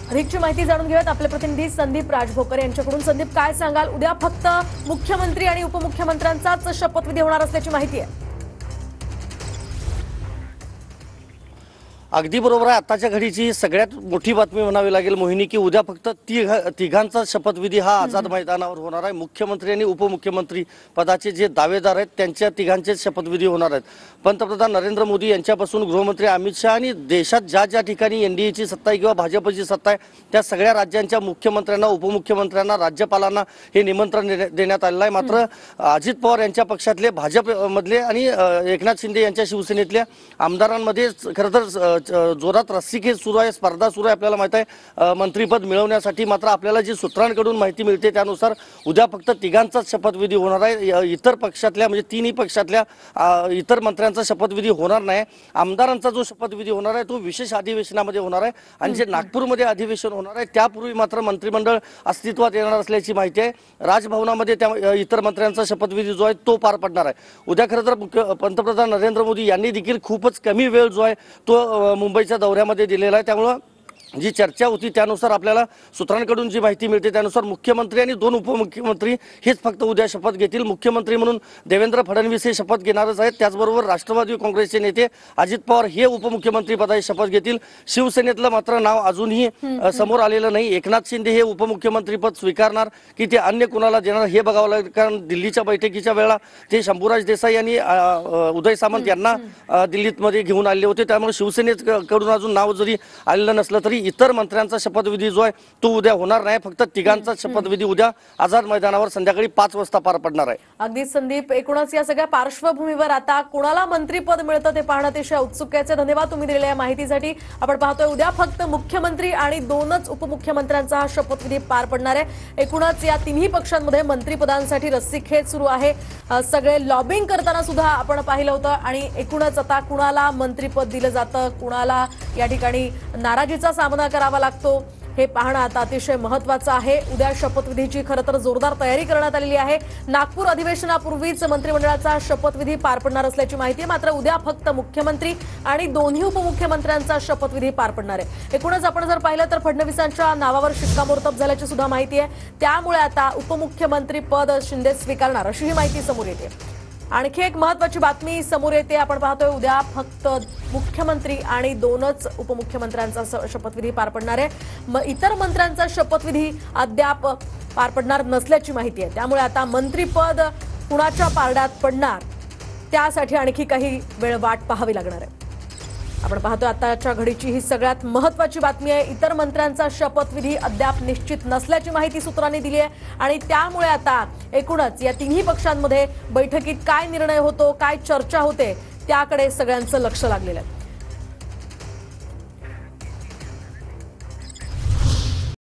अधिकची माहिती जाणून घेऊयात आपले प्रतिनिधी संदीप राजभोकर यांच्याकडून। संदीप, काय सांगाल? उद्या फक्त मुख्यमंत्री आणि उपमुख्यमंत्र्यांचाच शपथविधी होणार असल्याची माहिती आहे। अगदी बरोबर आहे। आताच्या घडीची सगळ्यात मोठी बातमी म्हणावी लागेल मोहिनी, की उद्या फक्त तिघांचा शपथविधी हा आझाद मैदानावर होणार आहे। मुख्यमंत्री आणि उपमुख्यमंत्री पदाचे जे दावेदार आहेत त्यांच्या तिघांचे शपथविधी होणार आहेत। पंतप्रधान नरेंद्र मोदी यांच्यापासून गृहमंत्री अमित शहा आणि देशात ज्या ज्या ठिकाणी एनडीएची सत्ता आहे किंवा भाजपची सत्ता आहे त्या सगळ्या राज्यांच्या मुख्यमंत्र्यांना, उपमुख्यमंत्र्यांना, राज्यपालांना हे निमंत्रण देण्यात आलेलं आहे। मात्र अजित पवार यांच्या पक्षातले, भाजपमधले आणि एकनाथ शिंदे यांच्या शिवसेनेतल्या आमदारांमध्ये खरं तर जोरात रस्सीखेच सुरू आहे, स्पर्धा सुरू आहे। आपल्याला माहित आहे मंत्रीपद मिळवण्यासाठी। मात्र आपल्याला जी सूत्रांकडून माहिती मिळते त्यानुसार उद्या फक्त तिघांचाच शपथविधी होणार आहे। इतर पक्षातल्या म्हणजे तिन्ही पक्षातल्या इतर मंत्र्यांचा शपथविधी होणार नाही। आमदारांचा जो शपथविधी होणार आहे तो विशेष अधिवेशनामध्ये होणार आहे आणि जे नागपूरमध्ये अधिवेशन होणार आहे त्यापूर्वी मात्र मंत्रिमंडळ अस्तित्वात येणार असल्याची माहिती आहे। राजभवनामध्ये त्या इतर मंत्र्यांचा शपथविधी जो आहे तो पार पडणार आहे उद्या। खरं तर पंतप्रधान नरेंद्र मोदी यांनी देखील खूपच कमी वेळ जो आहे तो मुंबईच्या दौऱ्यामध्ये दिलेला आहे। त्यामुळे जी चर्चा होती त्यानुसार आपल्याला सूत्रांकडून जी माहिती मिळते त्यानुसार मुख्यमंत्री आणि दोन उपमुख्यमंत्री हेच फक्त उद्या शपथ घेतील। मुख्यमंत्री म्हणून देवेंद्र फडणवीस हे शपथ घेणारच आहेत। त्याचबरोबर राष्ट्रवादी काँग्रेसचे नेते अजित पवार हे उपमुख्यमंत्री पदाची शपथ घेतील। शिवसेनेतलं मात्र नाव अजूनही समोर आलेलं नाही। एकनाथ शिंदे हे उपमुख्यमंत्री पद स्वीकारणार की ते अन्य कुणाला देणार हे बघावं लागेल, कारण दिल्लीच्या बैठकीच्या वेळा ते शंभूराज देसाई आणि उदय सामंत यांना दिल्लीमध्ये घेऊन आले होते। त्यामुळे शिवसेनेकडून अजून नाव जरी आलेलं नसलं तरी इतर मंत्र्यांचा शपथविधी जो आहे तो उद्या होणार नाही। फक्त तिघांचा शपथविधी उद्या आझाद मैदानावर संध्याकाळी 5 वाजता पार पडणार आहे। अगदी संदीप, एकूणच या सगळ्या पार्श्वभूमीवर आता कोणाला मंत्रीपद मिळतं ते पाहणं अतिशय उत्सुकतेचे। धन्यवाद तुम्ही दिलेल्या माहितीसाठी। आपण पाहतोय उद्या फक्त मुख्यमंत्री आणि दोनच उपमुख्यमंत्र्यांचा शपथविधी पार पडणार आहे। एकूणच या तिन्ही पक्षांमध्ये मंत्रिपदांसाठी रस्सीखेच सुरू आहे। सगळे लॉबिंग करताना सुद्धा आपण पाहिलं होतं आणि एकूणच आता कुणाला मंत्रिपद दिलं जातं, कुणाला या ठिकाणी नाराजीचा सामना करावा लागतो हे पाहणं आता अतिशय महत्त्वाचं आहे। उद्या शपथविधीची खरं तर जोरदार तयारी करण्यात आलेली आहे। नागपूर अधिवेशनापूर्वीच मंत्रिमंडळाचा शपथविधी पार पडणार असल्याची माहिती आहे। मात्र उद्या फक्त मुख्यमंत्री आणि दोन्ही उपमुख्यमंत्र्यांचा शपथविधी पार पडणार आहे। एकूणच आपण जर पाहिलं तर फडणवीसांच्या नावावर शिक्कामोर्तब झाल्याची सुद्धा माहिती आहे। त्यामुळे आता उपमुख्यमंत्री पद शिंदे स्वीकारणार अशी ही माहिती समोर येते। आणखी एक महत्त्वाची बातमी समोर येते। आपण पाहतोय उद्या फक्त मुख्यमंत्री आणि दोनच उपमुख्यमंत्र्यांचा शपथविधी पार पडणार आहे। इतर मंत्र्यांचा शपथविधी अद्याप पार पडणार नसल्याची माहिती आहे। त्यामुळे आता मंत्रिपद कुणाच्या पारड्यात पडणार त्यासाठी आणखी काही वेळ वाट पाहावी लागणार आहे। आपण पाहतोय आताच्या घडीची ही सगळ्यात महत्त्वाची बातमी आहे। इतर मंत्र्यांचा शपथविधी अद्याप निश्चित नसल्याची माहिती सूत्रांनी दिली आहे आणि त्यामुळे आता एकूणच या तिन्ही पक्षांमध्ये बैठकीत काय निर्णय होतो, काय चर्चा होते त्याकडे सगळ्यांचं लक्ष लागलेलं आहे।